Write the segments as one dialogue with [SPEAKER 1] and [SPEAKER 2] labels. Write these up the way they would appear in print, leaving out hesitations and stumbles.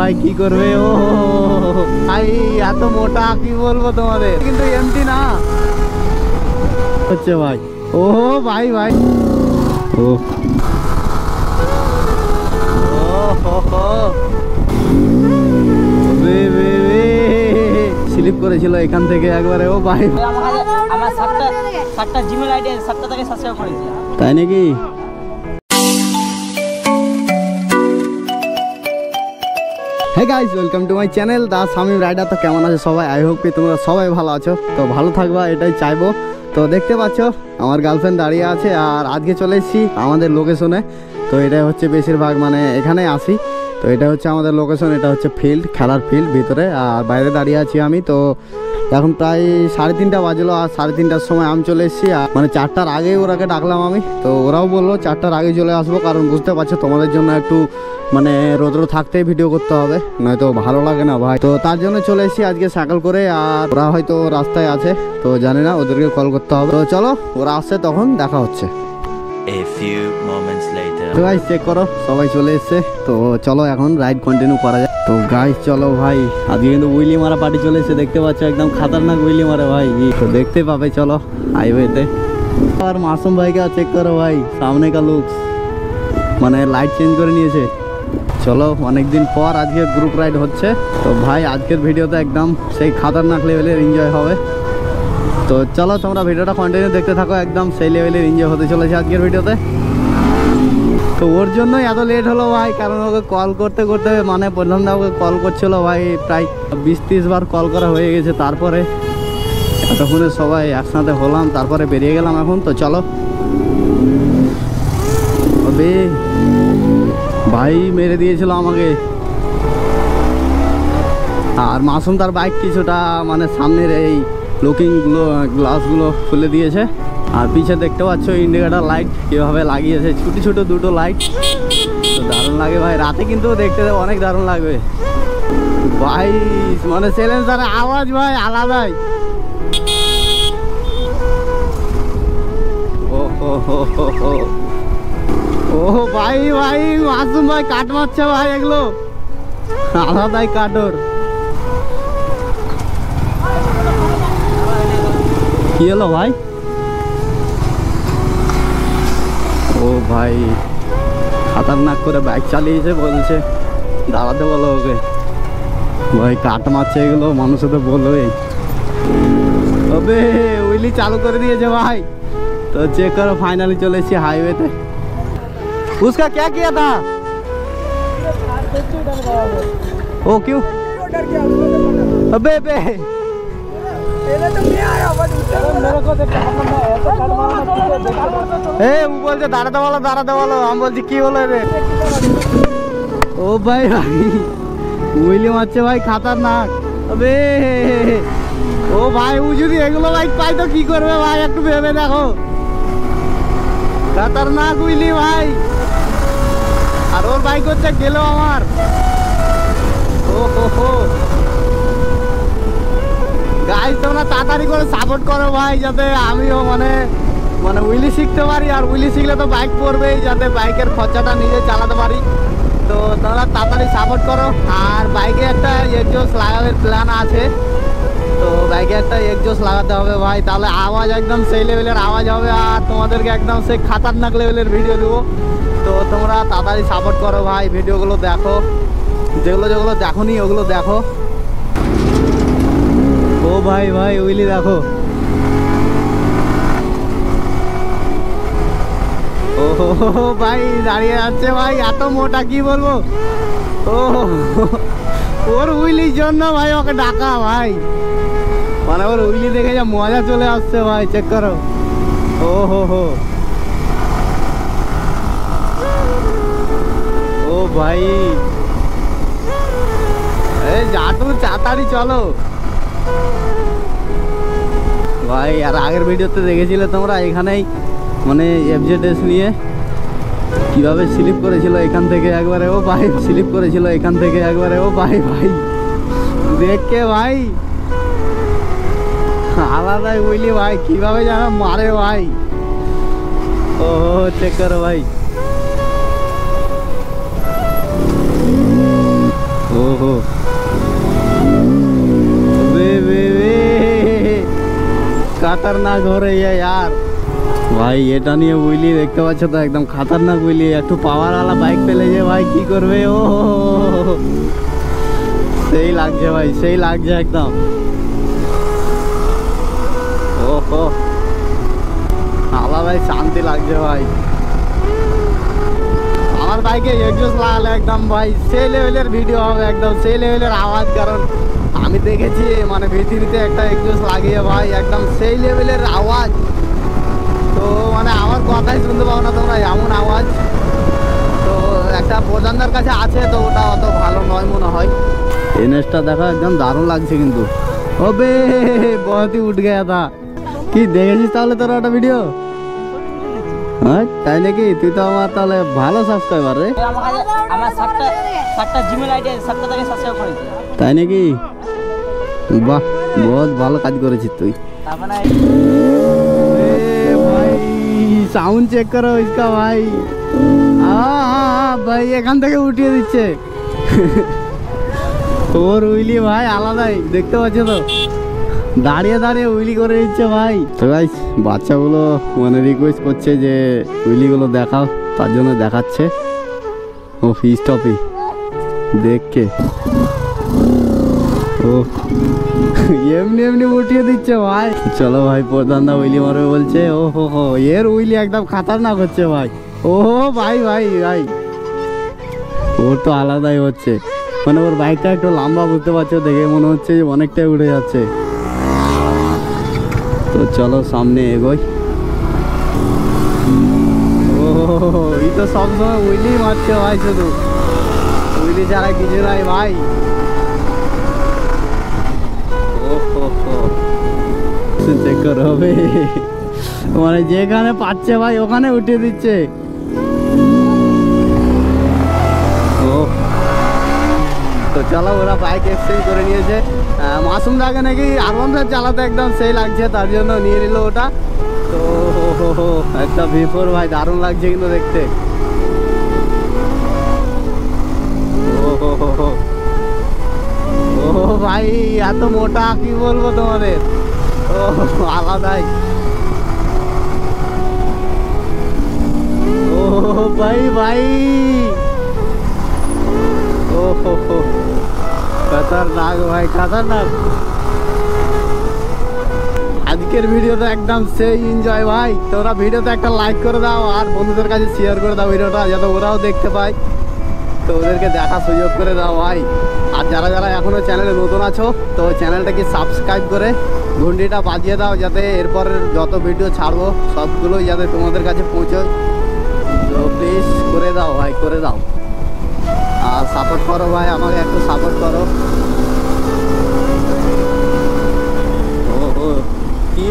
[SPEAKER 1] ভাই কি করবে ও ভাই এত মোটা কি বলবো তোমাদের কিন্তু এমটি না হচ্ছে ভাই ও ভাই ভাই ও স্লিপ করেছিল এখান থেকে একবারে ও ভাই
[SPEAKER 2] আমার 7টা জিমেল আইডি 7টা থেকে সাবস্ক্রাইব করেছি
[SPEAKER 1] তাই নাকি hey guys welcome to my channel the Shamim rider. তো কেমন আছে সবাই? আই হোপ কি তোমরা সবাই ভালো আছো। তো ভালো থাকবা এটাই চাইবো। তো দেখতে পাচ্ছ আমার গার্লফ্রেন্ড দাঁড়িয়ে আছে আর আজকে চলে এসেছি আমাদের লোকেশনে। তো এটা হচ্ছে বেশিরভাগ মানে এখানে আসি। তো এটা হচ্ছে আমাদের লোকেশন, এটা হচ্ছে ফিল্ড, খেলার ফিল্ড ভিতরে, আর বাইরে দাঁড়িয়ে আছি আমি। তো এখন প্রায় 3:30 বাজলো আর 3:30টার সময় আমি চলে এসেছি। মানে 4টার আগেই ওরাকে ডাকলাম আমি, তো ওরাও বললো 4টার আগে চলে আসবো, কারণ বুঝতে পারছো তোমাদের জন্য একটু মানে রোদ্র থাকতেই ভিডিও করতে হবে, নয়তো ভালো লাগে না ভাই। তো তার জন্য চলে এসেছি আজকে সাইকেল করে। আর ওরা হয়তো রাস্তায় আছে, তো জানি না, ওদেরকে কল করতে হবে। তো চলো ওরা আসছে তখন দেখা হচ্ছে।
[SPEAKER 3] A few moments later.
[SPEAKER 1] তো গাইস চেক করো সবাই চলে এসছে। তো চলো এখন রাইড কন্টিনিউ করা যায়। তো গাইস চলো ভাই, আজকে কিন্তু উইলি মারা পার্টি চলে এসছে, দেখতে পাচ্ছ একদম খাতারনাক উইলি মারা ভাই। তো দেখতে পাবে চলো হাইওয়েতে। আর মাসুম ভাইকে চেক করো ভাই, সামনে কা লুকস মানে লাইট চেঞ্জ করে নিয়েছে। চলো অনেকদিন পর আজকে গ্রুপ রাইড হচ্ছে। তো ভাই আজকের ভিডিওতে একদম সেই খাতারনাক লেভেলের এনজয় হবে। তো চলো তোমরা ভিডিওটা কন্টিনিউ দেখতে থাকো, একদম সেই লেভেলের এনজয় হতে চলেছে আজকের ভিডিওতে। তো ওর জন্যই এত লেট হলো ভাই, কারণ ওকে কল করতে করতে মানে প্রথম দা ওকে কল করছিল ভাই, প্রায় 20-30 বার কল করা হয়ে গেছে। তারপরে এতক্ষণে সবাই একসাথে হলাম, তারপরে বেরিয়ে গেলাম এখন। তো চলো তবে ভাই মেরে দিয়েছিল আমাকে, আর মাসুম তার বাইক কিছুটা মানে সামনের এই লুকিং গ্লাসগুলো খুলে দিয়েছে। আর পিছে দেখতে পাচ্ছ ইন্ডিকেটার লাইট কীভাবে লাগিয়েছে, ছোটো ছোটো দুটো লাইট। তো দারুণ লাগে ভাই, রাতে কিন্তু দেখতে অনেক দারুণ লাগবে ভাই। মানে চ্যালেঞ্জার আওয়াজ ভাই আলাদাই। ও ভাই ভাই মাসুম ভাই কাট মারছে ভাই, এগুলো আলাদাই কাটর। কি হলো ভাই? ও ভাই খাতারনাক করে বাইক চালিয়েছে, বলছে দাঁড়াতে বলো ওকে। ভাই কাট মারছে এগুলো, মানুষে তো বলবে। তবে উইলি চালু করে দিয়েছে ভাই। তো চেক করো ফাইনালি চলে এসেছি হাইওয়েতে। उसका क्या किया था? ओ क्यों? अबे बे वो बोलते दाঁড়াতে বলো, আমি বলছি কি হলো রে। ও ভাই ভাই উইলি মারছে ভাই খাতারনাক। আবে ও ভাই ও যদি এগুলো বাইক পাই তো কি করবে ভাই, একটু ভেবে দেখো। খাতারনাক উইলি ভাই, আর ওর বাইক হচ্ছে গেল আমার। ও হো গাইস তোমরা তাড়াতাড়ি করে সাপোর্ট করো ভাই, যাতে আমিও মানে উইলি শিখতে পারি। আর উইলি শিখলে তো বাইক পড়বেই, যাতে বাইকের খরচাটা নিজে চালাতে পারি। তো তোমরা তাড়াতাড়ি সাপোর্ট করো। আর বাইকে একটা এক্সজস্ট লাগানোর প্ল্যান আছে। তো বাইকে একটা এক্সজস্ট লাগাতে হবে ভাই, তাহলে আওয়াজ একদম সেই লেভেলের আওয়াজ হবে, আর তোমাদেরকে একদম সেই খাতারনাক লেভেলের ভিডিও দেবো। তো তোমরা তাড়াতাড়ি সাপোর্ট করো ভাই, ভিডিওগুলো দেখো, যেগুলো দেখোনি ওগুলো দেখো। ও ভাই ভাই উইলি দেখো, ও ভাই দাঁড়িয়ে যাচ্ছে ভাই, এত মোটা কি বলবো। ও ওর উইলির জন্য ভাই ওকে ডাকা ভাই, মানে ওর উইলি দেখে যা মজা চলে আসছে ভাই, চেক করো। ও হো ও ভাই এই জাটু তাড়াতাড়ি চলো ভাই। আর আগের ভিডিওতে দেখেছিলে তোমরা, এখানেই মানে FZS নিয়ে কিভাবে স্লিপ করেছিল এখান থেকে একবারে। ও ভাই স্লিপ করেছিল এখান থেকে একবারে। ও ভাই ভাই দেখকে ভাই আলাদাই উইলি ভাই, কিভাবে যেন মারে ভাই। ও চেক করো ভাই। ও হো खतरनाक हो रही है यार ভাই। এটা নিয়ে উইলি দেখতে পাচ্ছ তো একদম খতরনাক উইলি। একটু পাওয়ার वाला বাইক পেলে যে ভাই কি করবে ও সেই লাগছে ভাই, সেই লাগছে একদম। ওহো আলাদাই শান্তি লাগছে ভাই। আমার বাইকে এক্সজস্ট লাগালে একদম ভাই সেই লেভেলের ভিডিও হবে, একদম সেই লেভেলের আওয়াজ। কারণ আমি দেখেছি মানে ভিতরিতে একটা এক্সজস্ট লাগিয়ে ভাই একদম সেই লেভেলের আওয়াজ। তো মানে আমার কথাই শুনতে পাবো না তোমরা, এমন আওয়াজ। তো একটা প্রধানদার কাছে আছে, তো ওটা অত ভালো নয় মনে হয়। এনএসটা দেখো একদম দারুণ লাগছে কিন্তু। ওবে বহুতই উঠ গেয়া থা। কি দেখেছিস তাহলে তোর একটা ভিডিও? হ্যাঁ তাই নাকি? তুই তো আমার তাহলে ভালো সাবস্ক্রাইবার রে।
[SPEAKER 2] আমার 7টা জিমেল আইডি আছে, 7টা থেকে সাবস্ক্রাইব করেছি।
[SPEAKER 1] তাই নাকি? বাহ বহুত ভালো কাজ করেছিস তুই।
[SPEAKER 2] তারপরে
[SPEAKER 1] ভাই সাউন্ড চেক করো इसका ভাই। ভাই এখান থেকে উঠিয়ে দিচ্ছে তোর উইলি ভাই আলাদাই দেখতে পাচ্ছ তো, দাঁড়িয়ে দাঁড়িয়ে উইলি করে দিচ্ছে ভাই। তো গাইস বাচ্চাগুলো মানে রিকোয়েস্ট করছে যে উইলিগুলো দেখাও, তার জন্য দেখাচ্ছে। ও স্টপই দেখকে ও এমনি এমনি উঠিয়ে দিচ্ছে ভাই। চলো ভাই প্রধানদা উইলি মারবে বলছে। ও হো এর উইলি একদম খতরনাক হচ্ছে ভাই। ও ভাই ভাই ভাই ওর তো আলাদাই হচ্ছে, মানে ওর বাইকটা একটু লম্বা বুঝতে পারছো, দেখে মনে হচ্ছে যে অনেকটাই উড়ে যাচ্ছে। তো চলো সামনে এগোই। ও এই তো সবসময় উইলি মারছে ভাই, শুধু উইলি ছাড়া কিছু নাই ভাই। চেক করে হবে মানে যেখানে পাচ্ছে ভাই ওখানে উঠিয়ে দিচ্ছে। ও তো চলো ওরা বাইক এক্সচেঞ্জ করে নিয়েছে। মাসুম দাকে নাকি R1 চালাতে একদম সেই লাগছে, তার জন্য নিয়ে নিল ওটা। তো একটা V4 ভাই দারুণ লাগছে কিন্তু দেখতে। ও ভাই এত মোটা কি বলবো তোমাদের, ও আলাদাই। ও ভাই ভাই ও খতরনাক ভাই খতরনাক। আজকের ভিডিওটা একদম সেই এনজয় ভাই। তোমরা ভিডিওতে একটা লাইক করে দাও আর বন্ধুদের কাছে শেয়ার করে দাও ভিডিওটা, যাতে ওরাও দেখতে পায়। তো ওদেরকে দেখা সুযোগ করে দাও ভাই। আর যারা যারা এখনো চ্যানেলে নতুন আছো তো চ্যানেলটাকে সাবস্ক্রাইব করে ঘন্টিটা বাজিয়ে দাও, যাতে এরপরের যত ভিডিও ছাড়বো সবগুলোই যাতে তোমাদের কাছে পৌঁছয়। তো প্লিজ করে দাও ভাই, করে দাও। আর সাপোর্ট করো ভাই, আমাকে একটু সাপোর্ট করো। ও কি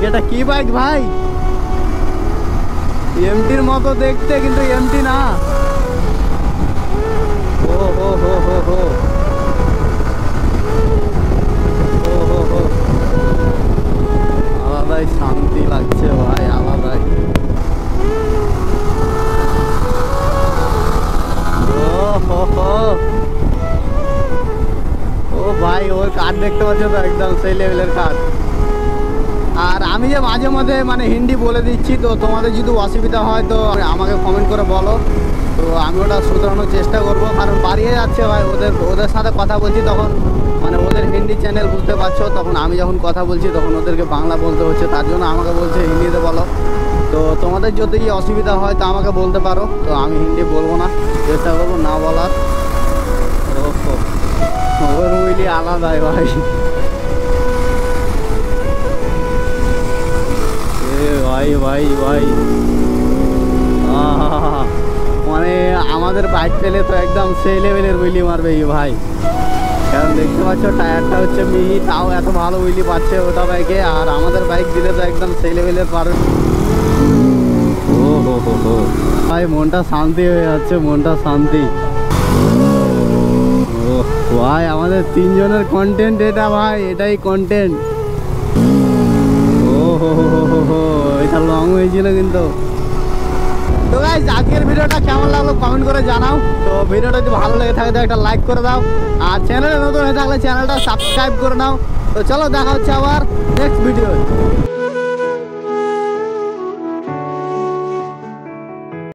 [SPEAKER 1] এটা কি বাইক ভাই? এমটির মতো দেখতে কিন্তু এমটি না। ও হো হো হো হো আলাদাই শান্তি লাগছে ভাই, আলাদাই। ও ভাই ওর কাঠ দেখতে পাচ্ছ তো একদম সেই লেভেলের কাঠ। আর আমি যে মাঝে মাঝে মানে হিন্দি বলে দিচ্ছি, তো তোমাদের যদি অসুবিধা হয় তো আমাকে কমেন্ট করে বলো, তো আমি ওটা শুধরানোর চেষ্টা করব। কারণ বাড়িয়ে যাচ্ছে ভাই, ওদের সাথে কথা বলছি তখন মানে ওদের হিন্দি চ্যানেল বুঝতে পারছো, তখন আমি যখন কথা বলছি তখন ওদেরকে বাংলা বলতে হচ্ছে, তার জন্য আমাকে বলছে হিন্দিতে বলো। তো তোমাদের যদি অসুবিধা হয় তো আমাকে বলতে পারো, তো আমি হিন্দি বলবো না, চেষ্টা করবো না বলার। ওর উইলি আলাদাই ভাই। ভাই ভাই ভাই মানে আমাদের বাইক পেলে তো একদম সেই লেভেলের উইলি মারবে ভাই। কারণ দেখতে পাচ্ছ টায়ারটা হচ্ছে মিহি, তাও এত ভালো উইলি পাচ্ছে ওটা বাইকে। আর আমাদের বাইক দিলে তো একদম সেই লেভেলের পারবে। ও হো হো হো ভাই মনটা শান্তি হয়ে যাচ্ছে, মনটা শান্তি। ও ভাই আমাদের তিনজনের কন্টেন্ট এটা ভাই, এটাই কন্টেন্ট। ও হো হো হো হো এটা লং হয়েছিল কিন্তু। তো গাইস আজকের ভিডিওটা কেমন লাগলো কমেন্ট করে জানাও। তো ভিডিওটা যদি ভালো লেগে থাকে তো একটা লাইক করে দাও, আর চ্যানেলে নতুন হয়ে থাকলে চ্যানেলটা সাবস্ক্রাইব করে নাও। তো চলো দেখা হচ্ছে আবার নেক্সট ভিডিও।